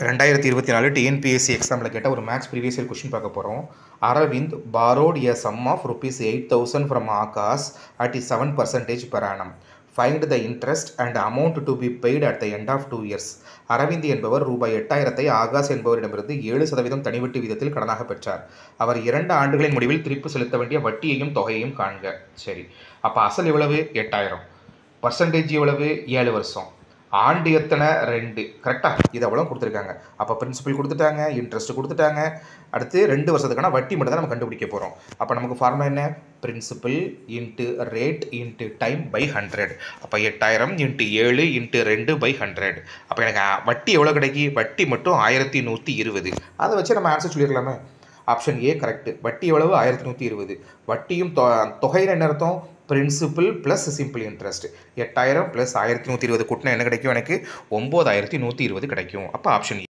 2024 TNPSC எக்ஸாமில் கேட்ட ஒரு மேக்ஸ் ப்ரீவியஸ் இயர் கொஷின் பார்க்க போகிறோம். Aravind borrowed a sum of rupees 8,000 from Akash at 7% per annum. Find the interest and amount to be paid at the end of 2 years. Aravind என்பவர் ரூபாய் 8,000 ஆகாஷ் என்பவரிடமிருந்து 7% தனிவட்டி வீதத்தில் கடனாக பெற்றார். அவர் 2 ஆண்டுகளின் முடிவில் திருப்பி செலுத்த வேண்டிய வட்டியையும் தொகையையும் காண்க. சரி, அப்போ அசல் எவ்வளவு? 8,000. பர்சன்டேஜ் எவ்வளவு? 7 வருஷம். ஆண்டு எத்தனை? 2. கரெக்டாக இது அவ்வளோ கொடுத்துருக்காங்க. அப்போ பிரின்சிபல் கொடுத்துட்டாங்க, இன்ட்ரெஸ்ட் கொடுத்துட்டாங்க. அடுத்து 2 வருஷத்துக்கான வட்டி மட்டும் தான் நம்ம கண்டுபிடிக்க போகிறோம். அப்போ நமக்கு ஃபார்முலா என்ன? Principal into rate into time by 100. அப்போ 8,000 இன்ட்டு 7 இன்ட்டு 2 பை 100. அப்போ எனக்கு வட்டி எவ்வளோ கிடைக்கி? வட்டி மட்டும் 1120. அதை வச்சு நம்ம ஆன்சர் சொல்லிடலாமே. Option A correct. வட்டி எவ்வளவு? 1120. வட்டியும் தொகையில் என்ன அர்த்தம்? Principal plus symbol interest. 8,000 + 1120 கூட்டினா என்ன கிடைக்கும்? எனக்கு 9,120 கிடைக்கும். அப்போ ஆப்ஷன்